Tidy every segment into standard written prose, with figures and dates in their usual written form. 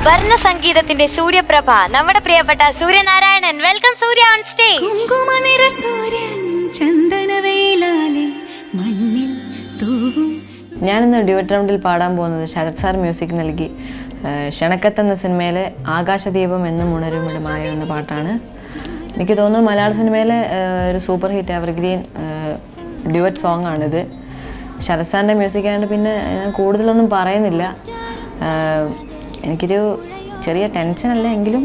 വർണ്ണ സംഗീതത്തിന്റെ സൂര്യപ്രഭ നമ്മുടെ പ്രിയപ്പെട്ട Suryanarayanan. Welcome Surya on stage. ഞാനിന്ന് ഡ്യുവറ്റ് റൗണ്ടിൽ പാടാൻ പോകുന്നത് ശരത് സാർ മ്യൂസിക് നൽകി ക്ഷണക്കത്ത് എന്ന സിനിമയിലെ ആകാശദീപം എന്നും ഉണരുമിടമായ എന്ന പാട്ടാണ്. എനിക്ക് തോന്നുന്നു മലയാള സിനിമയിലെ ഒരു super hit evergreen duet song ആണിത്. ശരത് സാറിൻ്റെ മ്യൂസിക് ആയതുകൊണ്ട് പിന്നെ ഞാൻ കൂടുതലൊന്നും പറയുന്നില്ല. എനിക്കൊരു ചെറിയ ടെൻഷനല്ല എങ്കിലും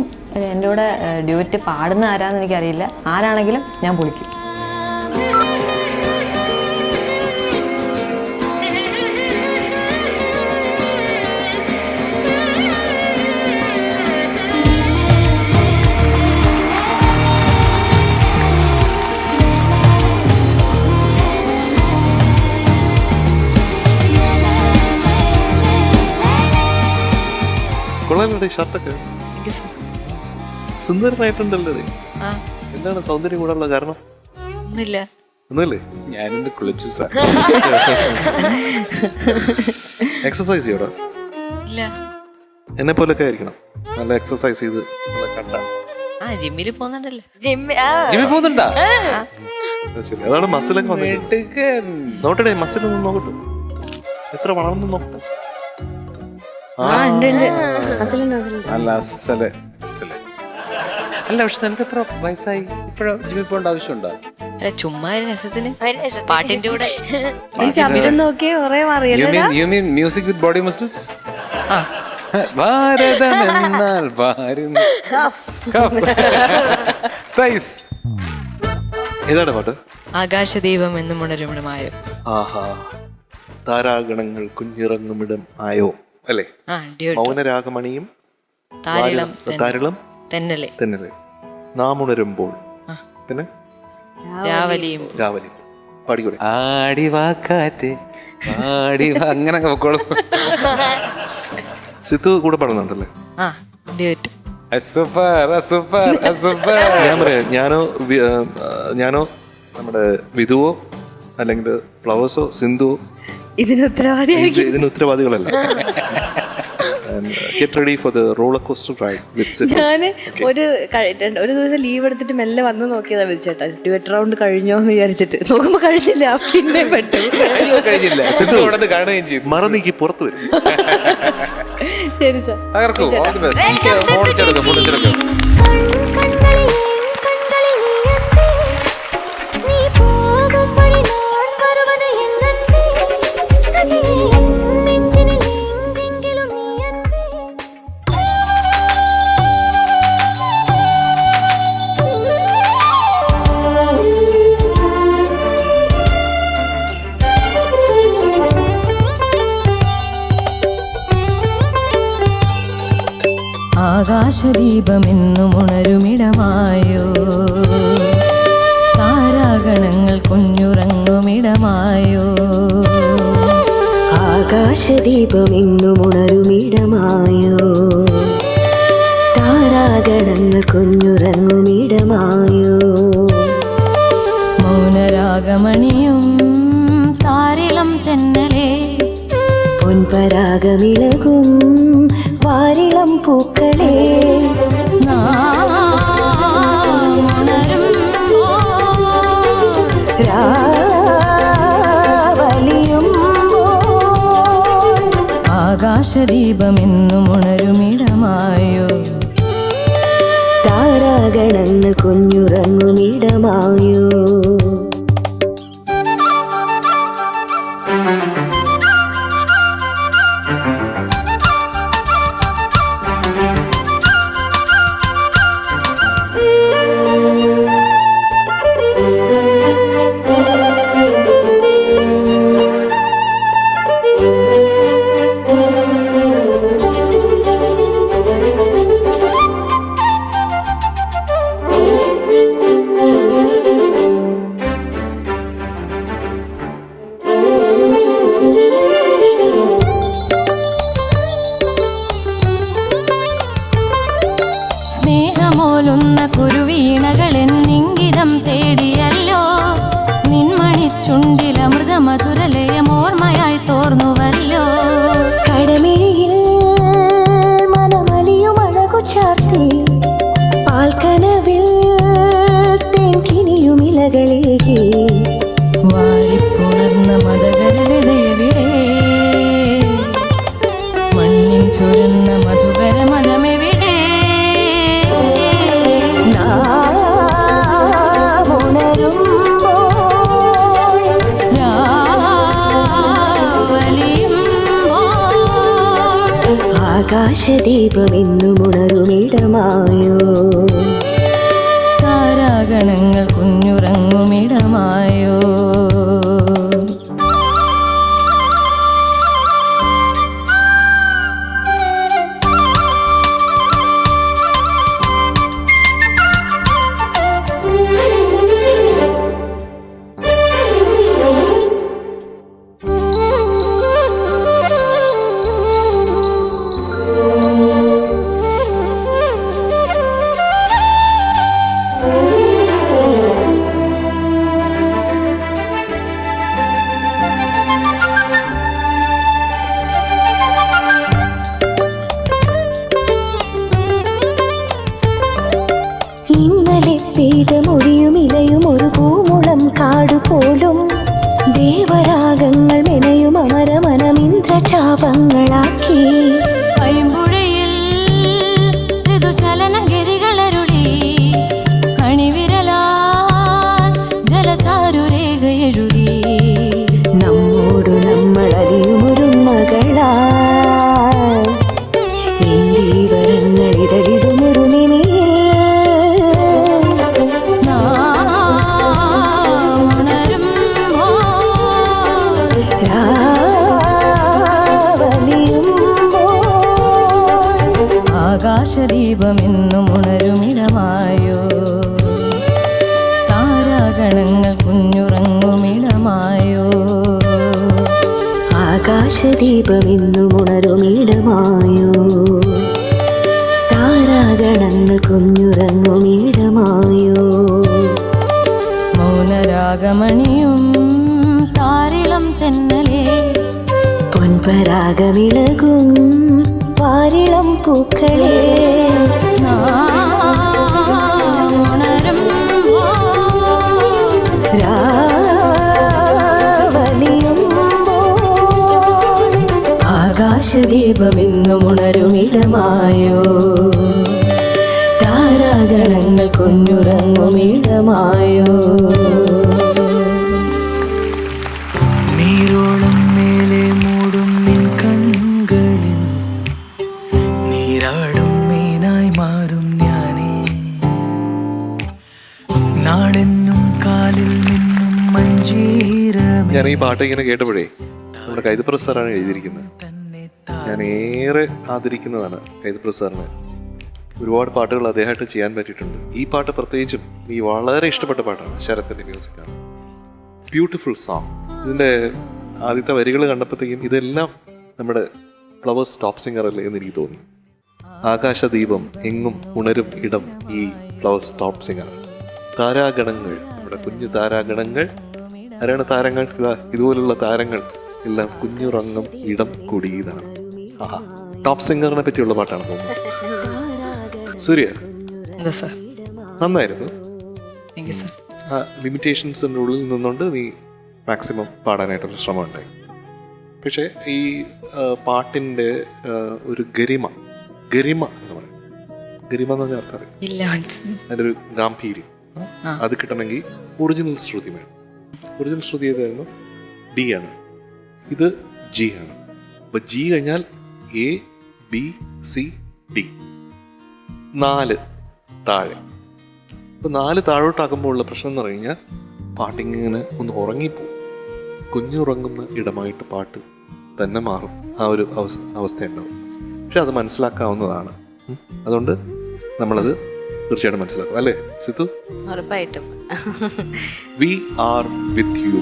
എൻ്റെ കൂടെ ഡ്യുവറ്റ് പാടുന്ന ആരാന്ന് എനിക്കറിയില്ല. ആരാണെങ്കിലും ഞാൻ പൊളിക്കും. കൊള്ളാനുണ്ട് ഷർട്ടൊക്കെ സുന്ദരനായിട്ടുണ്ടല്ലോ. എന്താണ് സൗന്ദര്യം കൂടാനുള്ള കാരണം? ഒന്നുമില്ലേ? ഞാനിന്ന് കുളിച്ചു സാർ. എക്സസൈസ് ചെയ്യണം. എന്നെ പോലൊക്കെ ആയിരിക്കണം. നല്ല എക്സസൈസ് ചെയ്ത് ജിമ്മിൽ പോകുന്നുണ്ടല്ലോ. ജിമ്മിൽ പോകുന്നുണ്ടാ? അതാണ് മസിലൊക്കെ വന്നിട്ട് നോക്കട്ടെ. മസിലൊന്നും നോക്കട്ടെ, എത്ര വളർന്നു നോക്കട്ടെ. അല്ല, പക്ഷെ നിനക്ക് എത്ര വയസ്സായി? ഇപ്പോഴും ജിമ്മിൽ പോകേണ്ട ആവശ്യമുണ്ടോ? ചുമ്മാ രസത്തിന് പാട്ടിന്റെ കൂടെ മ്യൂസിക് വിത്ത് ബോഡി മസിൽസ്. ഭാരതമെന്നാൽ ഏതാണ് പാട്ട്? ആകാശദീപം എന്നും ഉണരുമിടമായോ. ആഹാ, താരാഗണങ്ങൾ കുഞ്ഞിറങ്ങുമിടം ആയോ അല്ലേ? മൗനരാഗമണിയും താരളം തെന്നലെ നാം ഉണരുമ്പോൾ പിന്നെ രാവലിയും പാടിക്കൂടെ? ആടിവാക്കാറ്റ് അങ്ങനെ പൊക്കോളും. സിത്തു കൂടെ പാടുന്നുണ്ടല്ലേ? ഞാൻ പറയാം, ഞാനോ നമ്മുടെ വിധുവോ അല്ലെങ്കിൽ ഫ്ലവേഴ്സോ സിന്ധുവോ ഇതിന് ഉത്തരവാദികളല്ല. Get ready for the roller coaster ride with Sidhu. ഞാന് ഒരു ദിവസം ലീവ് എടുത്തിട്ട് മെല്ലെ വന്ന് നോക്കിയതാ വിളിച്ചേട്ടാ, ഡ്യുവറ്റ് റൗണ്ട് കഴിഞ്ഞോന്ന് വിചാരിച്ചിട്ട് നോക്കുമ്പോ കഴിഞ്ഞില്ല. പിന്നെ പെട്ടു മറന്നീക്ക് പുറത്തു വരും. ശരി സാർ. ആകാശദീപമെന്നും ഉണരുമിടമായോ, താരാഗണങ്ങൾ കുഞ്ഞുറങ്ങുമിടമായോ. ആകാശദീപമെന്നും ഉണരുമിടമായോ, താരാഗണങ്ങൾ കുഞ്ഞുറങ്ങുമിടമായോ. മൗനരാഗമണിയും താരിളം തെന്നലേ, പൊൻപരാഗമിളകും വാരിളം പൂക്കളെ. ആകാശദീപമെന്നും ഉണരുമിടമായോ, താരാഗണങ്ങൾ കുഞ്ഞുറങ്ങുമിടമായോ. സ്നേഹമോലുന്ന കുരുവീണകളെന്നിംഗിതം തേടിയല്ലോ, നിൻമണിച്ചുണ്ടിലമൃതമധുരലയമോർമ്മയായി തോർന്നുവല്ലോ. കടമിഴിയിൽ മനമലി ചുരുന്ന മധുകര മതമെവിടെ ആകാശദീപമെന്നും ഉണരുമിടമായോ താരാഗണങ്ങൾ കുഞ്ഞുറങ്ങുമിടമായോ മൊഴിയും ഇലയും ഒരു പൂമുളം കാടുപോലും ദേവരാഗങ്ങൾ മെനയും അമരമനമിന്ദ്രചാപങ്ങളാക്കി പൈമ്പുഴയിൽ ഋതുചലനം ഗതികളരുളി അണിവിരലാൽ ജലചാരുരേഖയെഴുതി നമ്മോടു നമ്മൾ അറിയുമൊരു മകളാ വരങ്ങൾ ഇതളിടുമൊരു ആകാശദീപമെന്നും ഉണരുമിടമായോ താരാഗണങ്ങൾ കുഞ്ഞുറങ്ങുമിടമായോ ആകാശദീപമെന്നും ഉണരുമിടമായോ താരാഗണങ്ങൾ കുഞ്ഞുറങ്ങുമിടമായോ മൗനരാഗമണിയും താരിളം തെന്നലേ പൊൻപരാഗമിളകും വാരിളം പൂക്കളെ ആകാശദീപമെന്നും ഉണരുമിടമായോ താരാഗണങ്ങൾ കുഞ്ഞുറങ്ങുമിടമായോ നീരോളം മേലെ മൂടും നിൻ കൺകളിൽ നീരാടും മീനായി മാറും ഞാനേ നാളെന്നും കാലിൽ നിന്നും മഞ്ചീരമേ. ഞാൻ ഈ പാട്ട് ഇങ്ങനെ കേട്ടപ്പോഴേ നമ്മുടെ കൈതപ്രസ് സാറാണ് എഴുതിയിരിക്കുന്നത്. ഞാൻ ഏറെ ആദരിക്കുന്നതാണ് കൈതപ്രസ് സാറിന്. ഒരുപാട് പാട്ടുകൾ അദ്ദേഹമായിട്ട് ചെയ്യാൻ പറ്റിയിട്ടുണ്ട്. ഈ പാട്ട് പ്രത്യേകിച്ചും ഈ വളരെ ഇഷ്ടപ്പെട്ട പാട്ടാണ്. ശരത്തിൻ്റെ മ്യൂസിക്കാണ്. Beautiful song. ഇതിൻ്റെ ആദ്യത്തെ വരികൾ കണ്ടപ്പോഴത്തേക്കും ഇതെല്ലാം നമ്മുടെ ഫ്ലവേഴ്സ് ടോപ്പ് സിംഗർ അല്ലേ എന്ന് എനിക്ക് തോന്നി. ആകാശദീപം എങ്ങും ഉണരും ഇടം ഈ ഫ്ലവേഴ്സ് ടോപ്പ് സിംഗർ. താരാഗണങ്ങൾ, നമ്മുടെ കുഞ്ഞു താരാഗണങ്ങൾ. ആരാണ് താരങ്ങൾ? ഇതുപോലുള്ള താരങ്ങൾ എല്ലാം കുഞ്ഞുറങ്ങും ഇടം കൂടിയതാണ്. ആഹാ, ടോപ്പ് സിംഗറിനെ പറ്റിയുള്ള പാട്ടാണ് തോന്നുന്നത്. സൂര്യ, നന്നായിരുന്നു. ആ ലിമിറ്റേഷൻസിൻ്റെ ഉള്ളിൽ നിന്നുകൊണ്ട് നീ മാക്സിമം പാടാനായിട്ടൊരു ശ്രമം ഉണ്ടായി. പക്ഷേ ഈ പാട്ടിൻ്റെ ഒരു ഗരിമ എന്ന് പറയും. ഗരിമ എന്ന് പറഞ്ഞാൽ അർത്ഥം അറിയാം. അതിൻ്റെ ഒരു ഗാംഭീര്യം അത് കിട്ടണമെങ്കിൽ ഒറിജിനൽ ശ്രുതി വേണം. ഒറിജിനൽ ശ്രുതി ഏതായിരുന്നു? ഡി ആണ്. ഇത് ജി ആണ്. അപ്പോൾ ജി കഴിഞ്ഞാൽ എ ബി സി ഡി, 4 താഴെ. അപ്പോൾ 4 താഴോട്ടാക്കുമ്പോൾ ഉള്ള പ്രശ്നം എന്ന് പറഞ്ഞു കഴിഞ്ഞാൽ പാട്ടിങ്ങനെ ഒന്ന് ഉറങ്ങിപ്പോവും. കുഞ്ഞുറങ്ങുന്ന ഇടമായിട്ട് പാട്ട് തന്നെ മാറും. ആ ഒരു അവസ്ഥ ഉണ്ടാവും. പക്ഷെ അത് മനസ്സിലാക്കാവുന്നതാണ്. അതുകൊണ്ട് നമ്മളത് തീർച്ചയായിട്ടും മനസ്സിലാക്കും. അല്ലേ സിത്തു? ഉറപ്പായിട്ടും. We are with you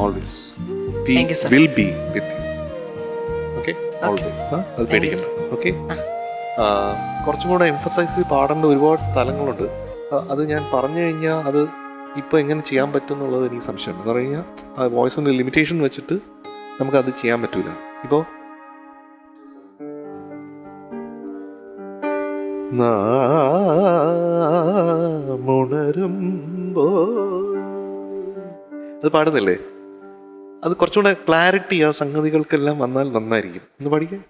always. We will be with you. Okay, always. അത് പേടിക്കണ്ട. ഓക്കെ, കുറച്ചും കൂടെ എംഫസൈസ് ചെയ്ത് പാടേണ്ട ഒരുപാട് സ്ഥലങ്ങളുണ്ട്. അത് ഞാൻ പറഞ്ഞു കഴിഞ്ഞാൽ അത് ഇപ്പോൾ എങ്ങനെ ചെയ്യാൻ പറ്റും എന്നുള്ളത് എനിക്ക് സംശയമുണ്ട്. എന്ന് പറഞ്ഞു കഴിഞ്ഞാൽ ആ വോയിസിൻ്റെ ലിമിറ്റേഷൻ വെച്ചിട്ട് നമുക്കത് ചെയ്യാൻ പറ്റൂല. ഇപ്പോൾ നാമുണരുമ്പോ അത് പാടുന്നില്ലേ? അത് കുറച്ചുകൂടെ ക്ലാരിറ്റി ആ സംഗതികൾക്കെല്ലാം വന്നാൽ നന്നായിരിക്കും. ഒന്ന് പഠിക്കാം.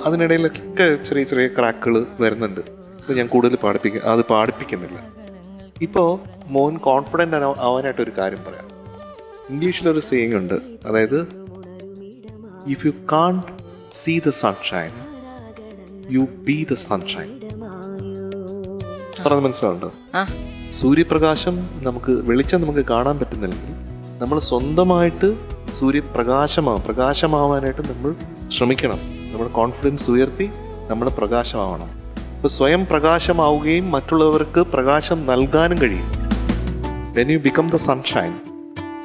അതിനിടയിലൊക്കെ ചെറിയ ചെറിയ ക്രാക്കുകൾ വരുന്നുണ്ട്. ഇപ്പോൾ ഞാൻ കൂടുതൽ പാടിപ്പിക്കുന്നില്ല. ഇപ്പോൾ മോൻ കോൺഫിഡൻ്റ് ആവാനായിട്ടൊരു കാര്യം പറയാം. ഇംഗ്ലീഷിലൊരു സേയിങ് ഉണ്ട്, അതായത് if you can't see the sunshine you be the sunshine. പറഞ്ഞത് മനസ്സിലാവുണ്ടോ? സൂര്യപ്രകാശം വെളിച്ചം നമുക്ക് കാണാൻ പറ്റുന്നില്ലെങ്കിൽ നമ്മൾ സ്വന്തമായിട്ട് പ്രകാശമാവാനായിട്ട് നമ്മൾ ശ്രമിക്കണം. നമ്മുടെ കോൺഫിഡൻസ് ഉയർത്തി നമ്മൾ പ്രകാശമാവണം. അപ്പോൾ സ്വയം പ്രകാശമാവുകയും മറ്റുള്ളവർക്ക് പ്രകാശം നൽകാനും കഴിയും. When you become the sunshine,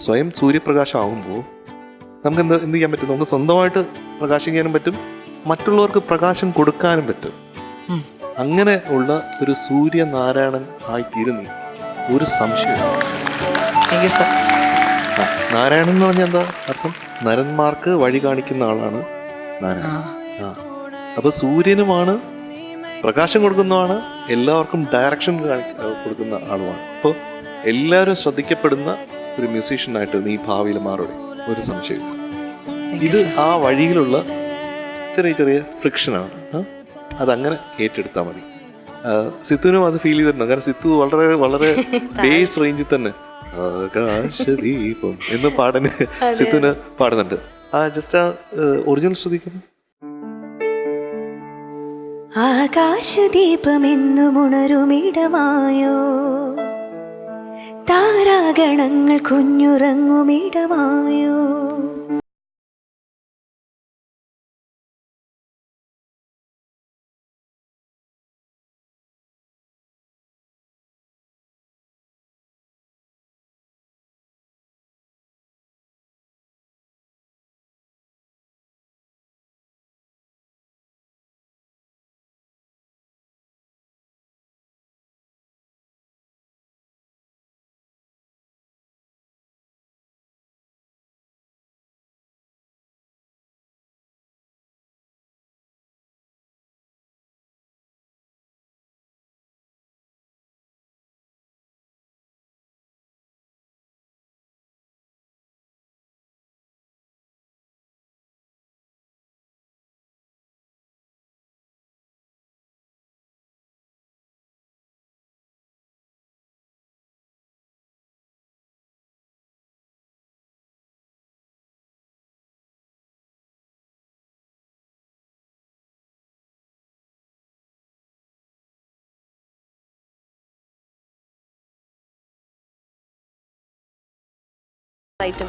സ്വയം സൂര്യപ്രകാശമാകുമ്പോൾ നമുക്ക് എന്ത് ചെയ്യാൻ പറ്റും? നമുക്ക് സ്വന്തമായിട്ട് പ്രകാശിക്കാനും പറ്റും, മറ്റുള്ളവർക്ക് പ്രകാശം കൊടുക്കാനും പറ്റും. അങ്ങനെ ഉള്ള ഒരു സൂര്യനാരായണൻ ആയിത്തീരുന്നീ, ഒരു സംശയമില്ല. നാരായണൻ എന്ന് പറഞ്ഞാൽ എന്താ അർത്ഥം? നരന്മാർക്ക് വഴി കാണിക്കുന്ന ആളാണ് നാരായണൻ. അപ്പൊ സൂര്യനുമാണ്, പ്രകാശം കൊടുക്കുന്നതാണ്, എല്ലാവർക്കും ഡയറക്ഷൻ കൊടുക്കുന്ന ആളുമാണ്. അപ്പോൾ എല്ലാവരും ശ്രദ്ധിക്കപ്പെടുന്ന ഒരു മ്യൂസീഷ്യനായിട്ട് നീ ഭാവിയിൽ മാറുടെ, ഒരു സംശയമില്ല. ഇത് ആ വഴിയിലുള്ള ചെറിയ ചെറിയ ഫ്രിക്ഷനാണ്. അതങ്ങനെ ഏറ്റെടുത്താൽ മതി. സിത്തുവിനും അത് ഫീൽ ചെയ്തിട്ടുണ്ട്. കാരണം സിത്തു വളരെ വളരെ ബേസ് റേഞ്ചിൽ തന്നെ ആകാശദീപം എന്ന് സിത്തുവിന് പാടുന്നുണ്ട്. ജസ്റ്റ് ആ ഒറിജിനൽ ശ്രദ്ധിക്കണം. ആകാശദീപമെന്നും ഉണരുമിടമായോ, താരാഗണങ്ങൾ കുഞ്ഞുറങ്ങുമിടമായോ.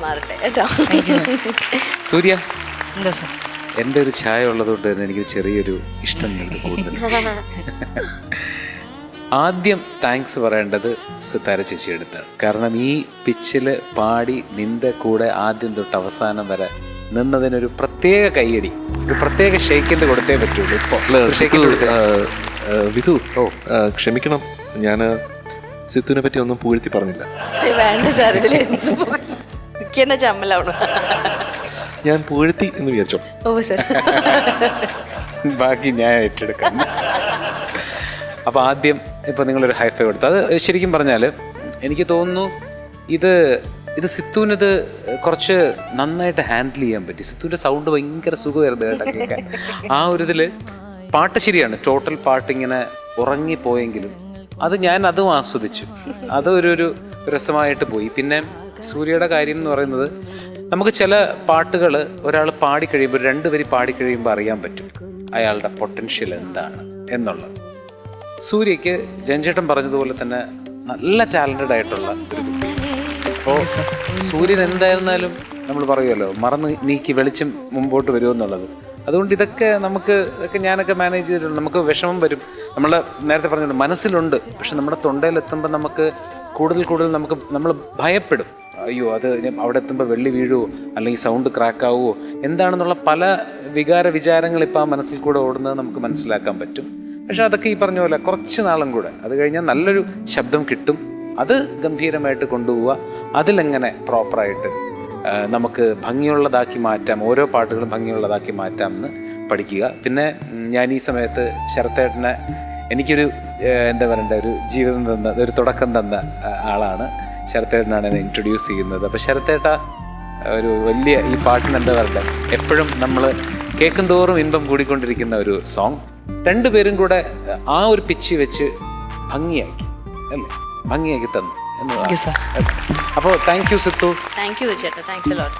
മാറട്ടെ കേട്ടോ. സൂര്യ, എന്താ സാർ? എൻ്റെ ഒരു ഛായ ഉള്ളതുകൊണ്ട് തന്നെ എനിക്ക് ചെറിയൊരു ഇഷ്ടം കൂടുതൽ. ആദ്യം താങ്ക്സ് പറയേണ്ടത് സിത്താര ചേച്ചി എടുത്താണ്. കാരണം ഈ പിച്ചിൽ പാടി നിന്റെ കൂടെ ആദ്യം തൊട്ട് അവസാനം വരെ നിന്നതിനൊരു പ്രത്യേക കയ്യടി, ഒരു പ്രത്യേക ഷെയ്ക്കിൻ്റെ കൊടുത്തേ പറ്റുള്ളൂ. വിധു, ക്ഷമിക്കണം, ഞാൻ സിത്തുവിനെ പറ്റി ഒന്നും പുകഴ്ത്തി പറഞ്ഞില്ല. വേണ്ട സാർ, ഇതിൽ എന്നെ ചമ്മലാവണം. ഞാൻ പുകഴ്ത്തി എന്ന് വിചാരിച്ചോ? ഓ സാർ, ബാക്കി ഞാൻ ഏറ്റെടുക്കാം. അപ്പോൾ ആദ്യം ഇപ്പോൾ നിങ്ങളൊരു ഹൈഫൈ കൊടുത്തു. അത് ശരിക്കും പറഞ്ഞാൽ എനിക്ക് തോന്നുന്നു ഇത് സിത്തുവിനിത് കുറച്ച് നന്നായിട്ട് ഹാൻഡിൽ ചെയ്യാൻ പറ്റി. സിത്തുവിൻ്റെ സൗണ്ട് ഭയങ്കര സുഖമായിരുന്നു കേട്ടോ. ആ ഒരു ഇതിൽ പാട്ട് ശരിയാണ്, ടോട്ടൽ പാട്ട് ഇങ്ങനെ ഉറങ്ങിപ്പോയെങ്കിലും അതും ആസ്വദിച്ചു. അതൊരു രസമായിട്ട് പോയി. പിന്നെ സൂര്യയുടെ കാര്യം എന്ന് പറയുന്നത്, നമുക്ക് ചില പാട്ടുകൾ ഒരാൾ പാടിക്കഴിയുമ്പോൾ, രണ്ടുപേരും പാടിക്കഴിയുമ്പോൾ അറിയാൻ പറ്റും അയാളുടെ പൊട്ടൻഷ്യൽ എന്താണ് എന്നുള്ളത്. സൂര്യക്ക് ജൻചേട്ടൻ പറഞ്ഞതുപോലെ തന്നെ നല്ല ടാലൻറ്റഡ് ആയിട്ടുള്ള ഒരു കുട്ടി. അപ്പോൾ സൂര്യൻ എന്തായിരുന്നാലും നമ്മൾ പറയുമല്ലോ, മറന്ന് നീക്കി വെളിച്ചം മുമ്പോട്ട് വരുമെന്നുള്ളത്. അതുകൊണ്ട് ഇതൊക്കെ ഞാനൊക്കെ മാനേജ് ചെയ്തിട്ടുണ്ട്. നമുക്ക് വിഷമം വരും, നമ്മളെ നേരത്തെ പറഞ്ഞിട്ടുണ്ട് മനസ്സിലുണ്ട്, പക്ഷെ നമ്മുടെ തൊണ്ടയിലെത്തുമ്പോൾ നമുക്ക് കൂടുതൽ നമ്മൾ ഭയപ്പെടും. അയ്യോ, അത് അവിടെ എത്തുമ്പോൾ വെള്ളി വീഴുമോ, അല്ലെങ്കിൽ സൗണ്ട് ക്രാക്കാവുമോ, എന്താണെന്നുള്ള പല വിചാരങ്ങൾ ഇപ്പോൾ ആ മനസ്സിൽ കൂടെ ഓടുന്നത് നമുക്ക് മനസ്സിലാക്കാൻ പറ്റും. പക്ഷെ അതൊക്കെ ഈ പറഞ്ഞ പോലെ കുറച്ച് നാളും കൂടെ അത് കഴിഞ്ഞാൽ നല്ലൊരു ശബ്ദം കിട്ടും. അത് ഗംഭീരമായിട്ട് കൊണ്ടുപോവുക, അതിലെങ്ങനെ പ്രോപ്പറായിട്ട് നമുക്ക് ഭംഗിയുള്ളതാക്കി മാറ്റാം, ഓരോ പാട്ടുകളും ഭംഗിയുള്ളതാക്കി മാറ്റാം എന്ന് പഠിക്കുക. പിന്നെ ഞാൻ ഈ സമയത്ത് ശരത്തേട്ടനെ എനിക്കൊരു എന്താ പറയണ്ട, ഒരു ജീവിതം തന്ന, ഒരു തുടക്കം തന്ന ആളാണ് ശരത്തേട്ടനാണ് എന്നെ ഇൻട്രൊഡ്യൂസ് ചെയ്യുന്നത്. അപ്പോൾ ശരത്തേട്ട ഒരു വലിയ ഈ പാട്ടിന് എന്താ പറയുക, എപ്പോഴും നമ്മൾ കേൾക്കും തോറും ഇൻപം കൂടിക്കൊണ്ടിരിക്കുന്ന ഒരു സോങ്. രണ്ടുപേരും കൂടെ ആ ഒരു പിച്ച് വെച്ച് ഭംഗിയാക്കി അല്ലേ, ഭംഗിയാക്കി തന്നു എന്ന്. അപ്പോൾ താങ്ക് യു സിത്തു. താങ്ക് യു ചേട്ടാ, താങ്ക്സ് ലോട്ട്.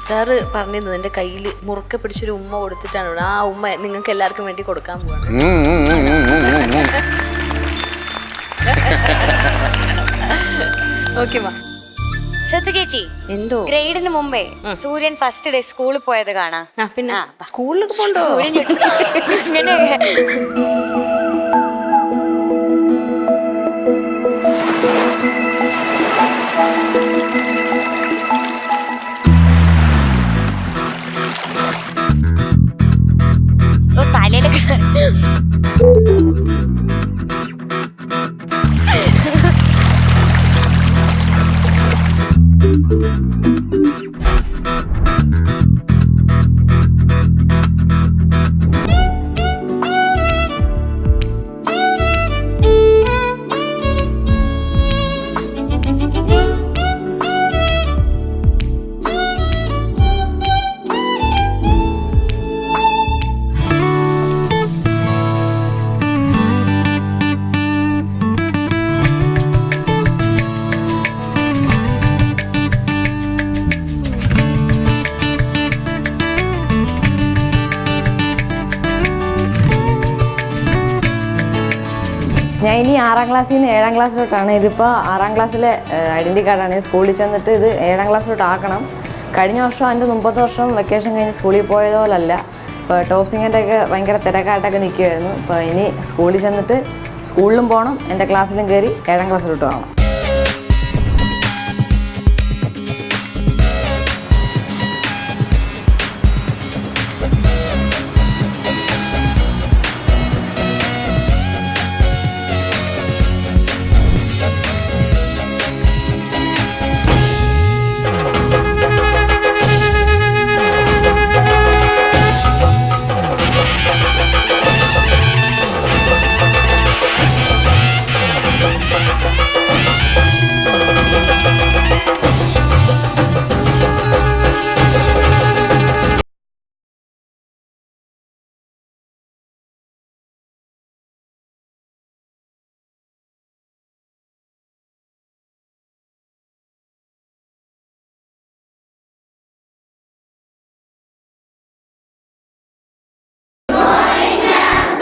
സാറ് പറഞ്ഞിരുന്നത് എൻ്റെ കയ്യിൽ മുറുക്കെ പിടിച്ചൊരു ഉമ്മ കൊടുത്തിട്ടാണ് ഇവിടെ. ആ ഉമ്മ നിങ്ങൾക്ക് എല്ലാവർക്കും വേണ്ടി കൊടുക്കാൻ പോവാണ്. ഓക്കെ വാ. സത്തു ചേച്ചി, എന്തോ ഗ്രേഡിന് മുമ്പേ സൂര്യൻ ഫസ്റ്റ് ഡേ സ്കൂളിൽ പോയത് കാണാം. പിന്നെ സ്കൂളിലൊക്കെ പോണ്ടോ? ഇങ്ങനെ തലയിലൊക്കെ ഞാൻ ഇനി 6ാം ക്ലാസ്സിൽ നിന്ന് 7ാം ക്ലാസ്സിലോട്ടാണ്. ഇതിപ്പോൾ 6ാം ക്ലാസ്സിലെ ഐഡൻറ്റി കാർഡാണ്. സ്കൂളിൽ ചെന്നിട്ട് ഇത് 7ാം ക്ലാസ്സിലോട്ട് ആക്കണം. കഴിഞ്ഞ വർഷം അതിൻ്റെ മുമ്പത്തെ വർഷം വെക്കേഷൻ കഴിഞ്ഞ് സ്കൂളിൽ പോയതുപോലല്ല. ഇപ്പോൾ ടോപ്പ് സിംഗറിൻ്റെ ഒക്കെ ഭയങ്കര തിരക്കായിട്ടൊക്കെ നിൽക്കുമായിരുന്നു. ഇപ്പോൾ ഇനി സ്കൂളിൽ ചെന്നിട്ട് സ്കൂളിലും പോകണം, എൻ്റെ ക്ലാസ്സിലും കയറി 7ാം ക്ലാസ്സിലോട്ട് പോകണം.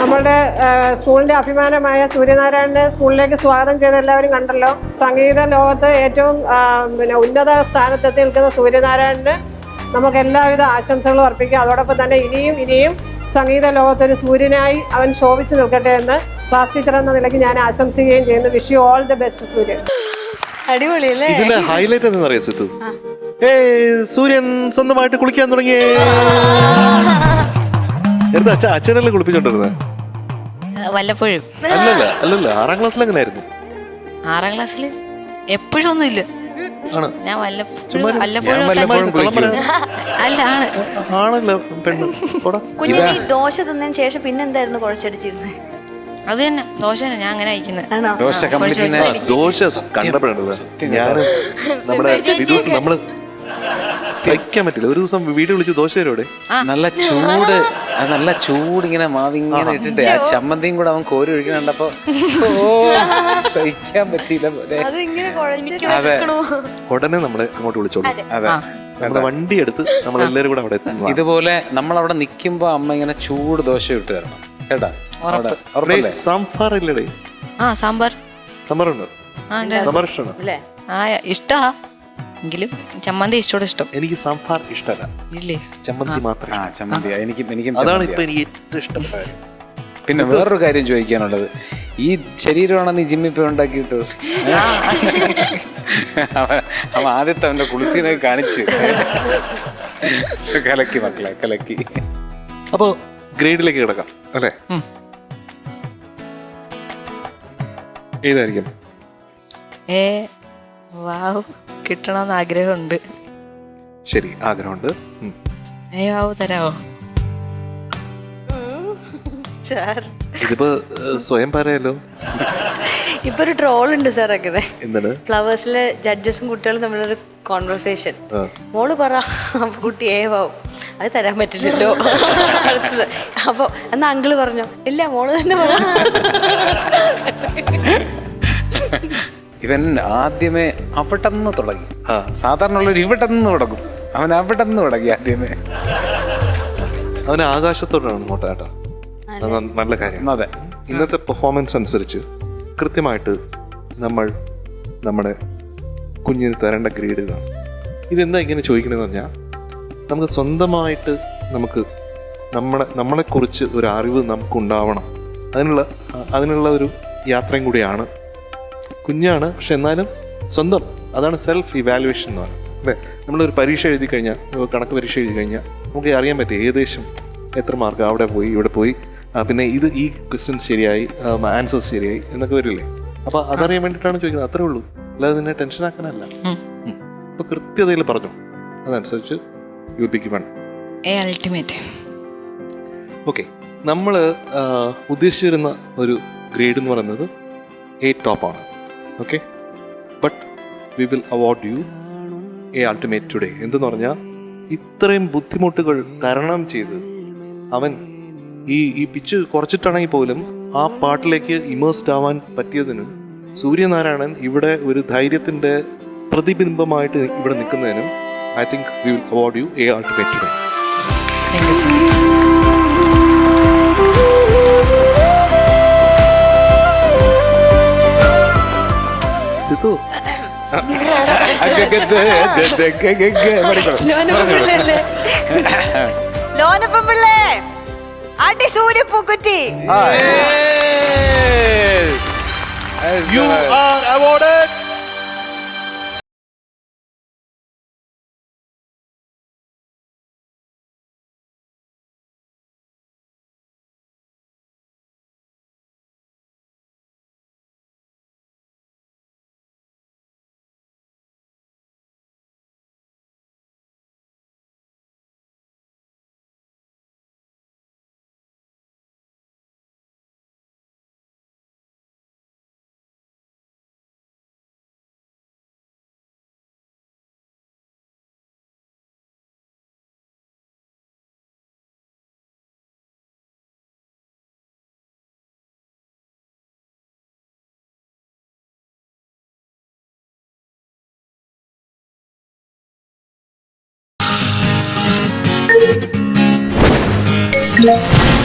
നമ്മളുടെ സ്കൂളിൻ്റെ അഭിമാനമായ സൂര്യനാരായണനെ സ്കൂളിലേക്ക് സ്വാഗതം ചെയ്ത എല്ലാവരും കണ്ടല്ലോ. സംഗീത ലോകത്ത് ഏറ്റവും ഉന്നത സ്ഥാനത്തെത്തി നിൽക്കുന്ന സൂര്യനാരായണന് നമുക്ക് എല്ലാവിധ ആശംസകളും അർപ്പിക്കാം. അതോടൊപ്പം തന്നെ ഇനിയും സംഗീത ലോകത്തൊരു സൂര്യനായി അവൻ ശോഭിച്ച് നിൽക്കട്ടെ എന്ന് ക്ലാസ് ടീച്ചർ എന്ന നിലയ്ക്ക് ഞാൻ ആശംസിക്കുകയും ചെയ്യുന്നു. Wish you all the best സൂര്യൻ. അടിപൊളിയല്ലേ? ഇതിലെ ഹൈലൈറ്റ് എന്താണെന്നറിയോ സിത്തു? സൂര്യൻ സ്വന്തമായിട്ട് കുളിക്കാൻ തുടങ്ങിയേ. എന്താ അച്ഛനല്ലേ കുളിപ്പിച്ചോണ്ടിരുന്നത്? വല്ലപ്പോഴും. അല്ലല്ല 6ാം ക്ലാസ്സിൽ എങ്ങനെയായിരുന്നു? 6ാം ക്ലാസ്സിൽ എപ്പോഴും ഒന്നുമില്ല. ഞാൻ ആണല്ലോ പെണ്ണ്. കുഞ്ഞിന് ഈ ദോശ തിന്നതിന് ശേഷം പിന്നെ എന്തായിരുന്നു കുഴച്ചടിച്ചിരുന്നത്? അത് തന്നെ ദോശ തന്നെ ഞാൻ അങ്ങനെ അയക്കുന്നത്. ദോശ കണ്ടപ്പോഴാണ് ഞാൻ നമ്മുടെ ദിവസം നമ്മള് സഹിക്കാൻ പറ്റില്ല. ഒരു ദിവസം വീഡിയോ വിളിച്ച് ദോശ തരോടെ നല്ല ചൂട് ഇങ്ങനെ മാവിങ്ങനെ ഇട്ടിട്ട് ആ ചമ്മന്തിയും കൂടെ അവൻ കോരി ഒഴിക്കണ കണ്ടപ്പോ സഹിക്കാൻ പറ്റിയില്ല. ഉടനെ നമ്മളെ അങ്ങോട്ട് വിളിച്ചോളൂ. നമ്മുടെ വണ്ടി എടുത്ത് നമ്മളെല്ലാരും കൂടെ അവിടെ എത്തും. ഇതുപോലെ നമ്മളവിടെ നിൽക്കുമ്പോ അമ്മ ഇങ്ങനെ ചൂട് ദോശ ഇട്ട് തരണം കേട്ടാ. സാമ്പാർ ഇല്ലടേ? സാമ്പാർ സാമ്പാറുണ്ടോ? സാമ്പാർ ഇഷ്ടമാണ്. ഇഷ്ടാ എങ്കിലും ചമ്മന്തി ഇഷ്ടം. എനിക്ക് സാമ്പാർ ഇഷ്ടമല്ല, ഇല്ലേ? ചമ്മന്തി മാത്രം. ചമ്മന്തി എനിക്കും അതാണ് ഇപ്പൊ എനിക്ക് ഏറ്റവും ഇഷ്ടപ്പെട്ട കാര്യം. പിന്നെ വേറൊരു കാര്യം ചോദിക്കാനുള്ളത്, ഈ ശരീരമാണോ നീ ജിമ്മിൽ പോയി ഉണ്ടാക്കിയിട്ട്? അവൻ ആദ്യത്തെ അവന്റെ കുളിസിനൊക്കെ കാണിച്ച് കലക്കി മക്കളെ കലക്കി. അപ്പൊ ഗ്രേഡിലേക്ക് കിടക്കാം അല്ലേ? ഏതായിരിക്കും? വാവ്, കിട്ടണമെന്ന് ആഗ്രഹമുണ്ട്. ശരി, ആഗ്രഹമുണ്ട്. വാവ് തരാവോ? ഇതിപ്പോ സ്വയം പറയാലോ. ഇപ്പൊ ഒരു ട്രോൾ ഉണ്ട് സാർ അങ്ങനെ. എന്താണ്? ഫ്ലവേഴ്സിലെ ജഡ്ജസും കുട്ടികളും തമ്മിലൊരു കോൺവെർസേഷൻ. മോള് പറ, അപ്പൊ കുട്ടി ഏവാവും. അത് തരാൻ പറ്റില്ലല്ലോ. അടുത്തത് അപ്പൊ എന്നാ അങ്കിള് പറഞ്ഞോ, ഇല്ല മോള് തന്നെ പറ. ഇവൻ ആദ്യമേ അവിടെ നിന്ന് തുടങ്ങി. സാധാരണ ഉള്ളൊരു ഇവിടെ നിന്ന് തുടങ്ങും, അവൻ അവിടെ നിന്ന് തുടങ്ങി ആദ്യമേ. അവന് ആകാശത്തോടാണ് മോട്ടാട്ടോ. നല്ല കാര്യം. അതെ, ഇന്നത്തെ പെർഫോമൻസ് അനുസരിച്ച് കൃത്യമായിട്ട് നമ്മൾ നമ്മുടെ കുഞ്ഞിന് തരേണ്ട ഗ്രേഡ് ഇതാണ്. ഇതെന്താ ഇങ്ങനെ ചോദിക്കണമെന്ന് പറഞ്ഞാൽ, നമുക്ക് സ്വന്തമായിട്ട് നമ്മളെക്കുറിച്ച് ഒരു അറിവ് നമുക്കുണ്ടാവണം. അതിനുള്ള ഒരു യാത്രയും കൂടിയാണ്. കുഞ്ഞാണ്, പക്ഷെ എന്നാലും സ്വന്തം, അതാണ് സെൽഫ് ഇവാലുവേഷൻ എന്ന് പറയുന്നത് അല്ലേ. നമ്മളൊരു പരീക്ഷ എഴുതി കഴിഞ്ഞാൽ, കണക്ക് പരീക്ഷ എഴുതി കഴിഞ്ഞാൽ നമുക്ക് അറിയാൻ പറ്റും ഏകദേശം എത്ര മാർക്ക് അവിടെ പോയി ഇവിടെ പോയി, പിന്നെ ഈ ക്വസ്റ്റ്യൻസ് ശരിയായി, ആൻസേഴ്സ് ശരിയായി എന്നൊക്കെ വരില്ലേ. അപ്പോൾ അതറിയാൻ വേണ്ടിയിട്ടാണ് ചോദിക്കുന്നത്, അത്രേ ഉള്ളൂ. അല്ലാതെ നിന്നെ ടെൻഷനാക്കാനല്ല. അപ്പോൾ കൃത്യതയിൽ പറഞ്ഞു, അതനുസരിച്ച് യു പിക്ക് വേണം. അൾട്ടിമേറ്റ്. ഓക്കെ, നമ്മൾ ഉദ്ദേശിച്ചിരുന്ന ഒരു ഗ്രേഡ് എന്ന് പറയുന്നത് A ടോപ്പാണ്. Okay, but we will award you A ultimate today. എന്തെന്ന് പറഞ്ഞാൽ, ഇത്രയും ബുദ്ധിമുട്ടുകൾ തരണം ചെയ്ത് അവൻ ഈ പിച്ച് കുറച്ചിട്ടാണെങ്കിൽ പോലും ആ പാട്ടിലേക്ക് ഇമേഴ്സ്ഡ് ആവാൻ പറ്റിയതിനും, സൂര്യനാരായണൻ ഇവിടെ ഒരു ധൈര്യത്തിൻ്റെ പ്രതിബിംബമായിട്ട് ഇവിടെ നിൽക്കുന്നതിനും I think we will award you A ultimate today. Thank you sir. Sithu, ലോനപ്പം പിള്ളേ, അടി സൂര്യപ്പൂക്കുറ്റി. you are awarded Thank you.